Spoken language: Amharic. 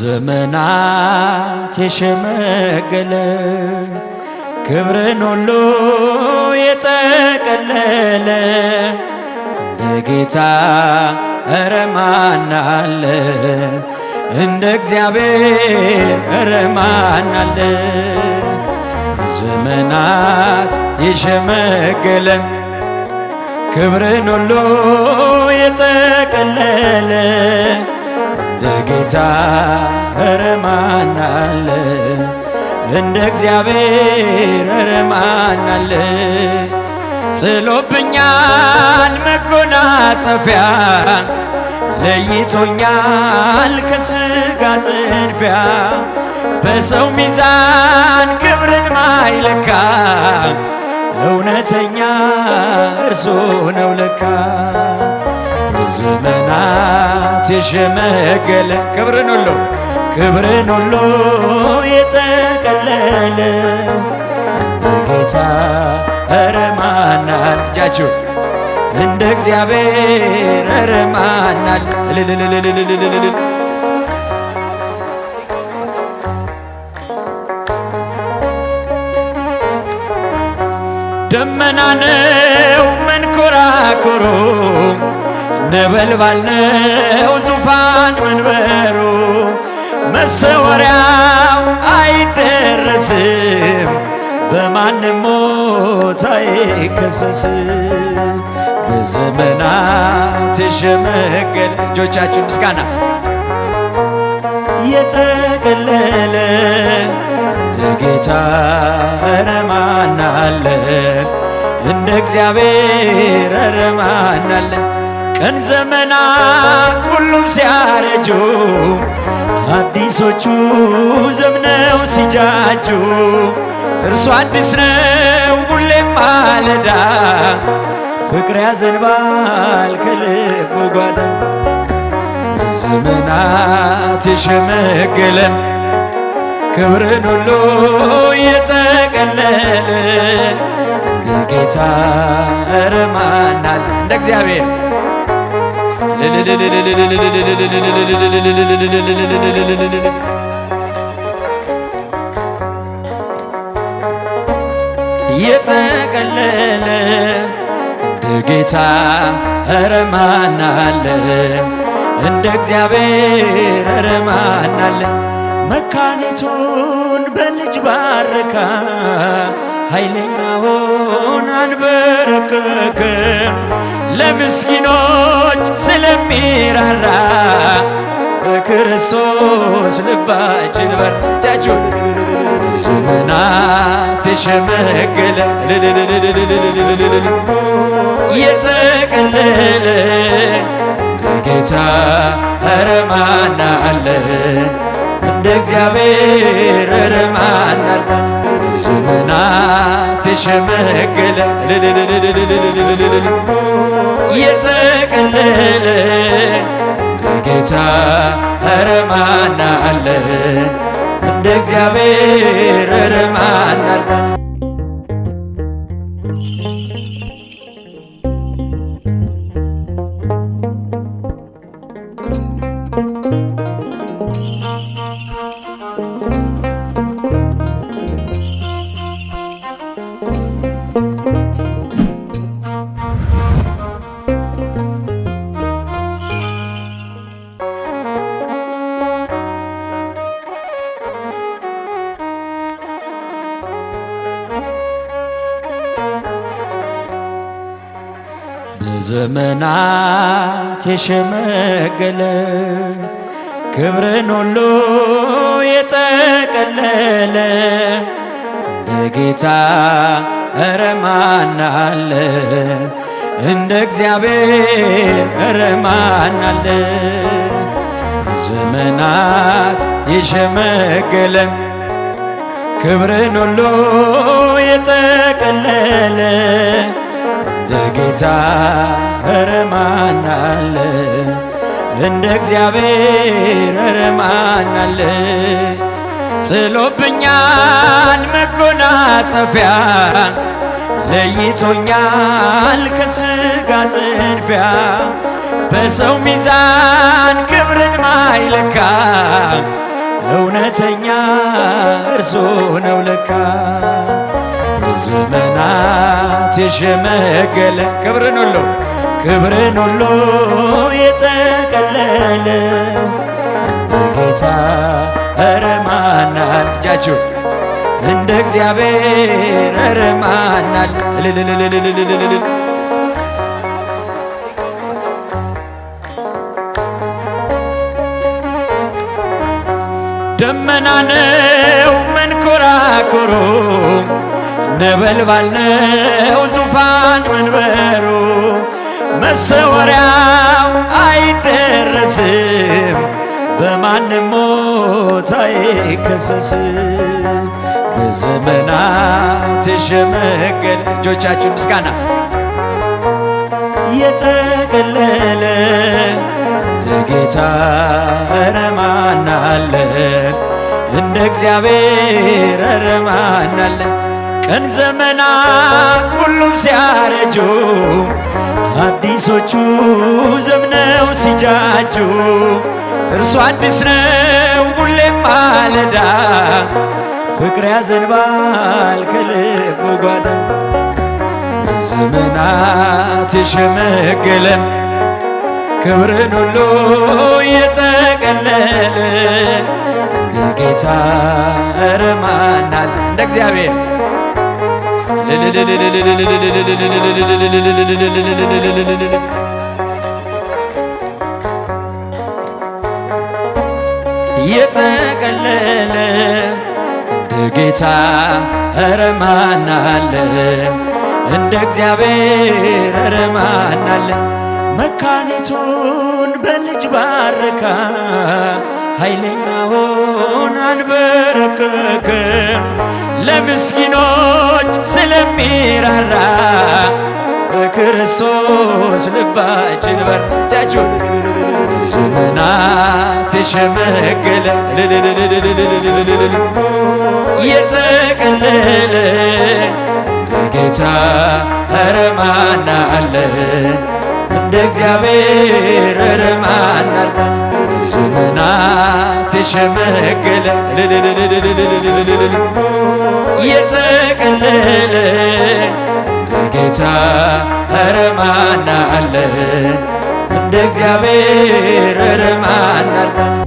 በዘመናት የሸመገለ ክብርን ሁሉ የጠቀለለ እንደ ጌታ ኧረ ማን አለ? እንደ እግዚአብሔር ኧረ ማን አለ? በዘመናት የሸመገለ ክብርን ሁሉ የጠቀለለ እንደ ጌታ ኧረ ማን አለ? እንደ እግዚአብሔር ኧረ ማን አለ? ጥሎብኛል መጎናጸፊያ ለይቶኛል ከሥጋ ጥድፊያ በሰው ሚዛን ክብርን ማይለካ እውነተኛ እርሱ ነው ለካ። በዘመናት የሸመገለ ክብርን ሁሉ የጠቀለለ እንደ ጌታ ኧረ ማን አለ? እጃችሁ እንደ እግዚአብሔር ኧረ ማን አለ? ደመና ነው መንኮራኩሩ ነበልባል ነው ዙፋን መንበሩ መሰወሪያው አይደረስም በማንም ሞት አይከሰስም። በዘመናት የሸመገለ እጆቻችሁ ምስጋና የጠቀለለ እንደ ጌታ ኧረ ማን አለ? እንደ እግዚአብሔር ኧረ ማን አለ? ቀን ዘመናት ሁሉም ሲያረጁ አዲሶቹ ዘምነው ሲጃጁ እርሱ አዲስ ነው ሁሌም ማለዳ ፍቅር ያዘንባል ከልቡ ጓዳ። በዘመናት የሸመገለ ክብርን ሁሉ የጠቀለለ እንደ ጌታ ኧረ ማን አለ? እንደ እግዚአብሔር የጠቀለለ እንደ ጌታ ኧረ ማን አለ? እንደ እግዚአብሔር ኧረ ማን አለ? መካኒቱን በልጅ ባረካ ኃይለኛውን አንበረከከ ለምስኪኖች ስለሚራራ በክርስቶስ ልባችን በርታችሁ። በዘመናት የሸመገለ የጠቀለለ እንደ ጌታ ኧረ ማን አለ? እንደ እግዚአብሔር ኧረ ማን አለ? በዘመናት የሸመገለ የጠቀለለ እንደ ጌታ ኧረ ማን አለ? እንደ እግዚአብሔር ኧረ ማን አለ? በዘመናት የሸመገለ ክብርን ሁሉ የጠቀለለ እንደ ጌታ ኧረ ማን አለ? እንደ እግዚአብሔር ኧረ ማን አለ? በዘመናት የሸመገለ ክብርን ሁሉ የጠቀለለ እንደ ጌታ ኧረ ማን አለ? እንደ እግዚአብሔር ኧረ ማን አለ? ጥሎብኛል መጎናጸፊያ ለይቶኛል ከሥጋ ጥድፊያ በሰው ሚዛን ክብርን ማይለካ እውነተኛ እርሱ ነው ለካ በዘመናት የሸመገለ ክብርን ሁሉ የጠቀለለ እንደ ጌታ ኧረ ማን አለ? እጃችሁን እንደ እግዚአብሔር ኧረ ማን አለ? ደመና ነው መንኮራኩሩ ነበልባል ነው ዙፋን መንበሩ መሰወሪያው አይደረስም በማንም ሞት አይከሰስም በዘመናት የሸመገለ እጆቻችሁን ምስጋና የጠቀለለ እንደ ጌታ ኧረ ማን አለ? እንደ እግዚአብሔር ኧረ ማን አለ? ቀን ዘመናት ሁሉም ሲያረጁ አዲሶቹ ዘምነው ሲጃጁ እርሱ አዲስ ነው ሁሌም ማለዳ ፍቅር ያዘንባል ከልቡ ጓዳ በዘመናት የሸመገለ ክብርን ሁሉ የጠቀለለ እንደ ጌታ ኧረ ማን አለ? እንደ እግዚአብሔር የጠቀለለ እንደ ጌታ ኧረ ማን አለ? እንደ እግዚአብሔር ኧረ ማን አለ? መካኒቱን በልጅ ባረካ ኃይለኛውን አንበረከከ ለምስኪኖች ስለሚራራ በክርስቶስ ልባችን በርጃችሁን ዘመናት የሸመገለ የጠቀለለ ጌታ ኧረ ማን አለ? እንደ እግዚአብሔር ኧረ ማን አለ? ዘመናት የሸመገለ የጠቀለለ ጌታ ኧረ ማን አለ? እንደ እግዚአብሔር ኧረ ማን አለ?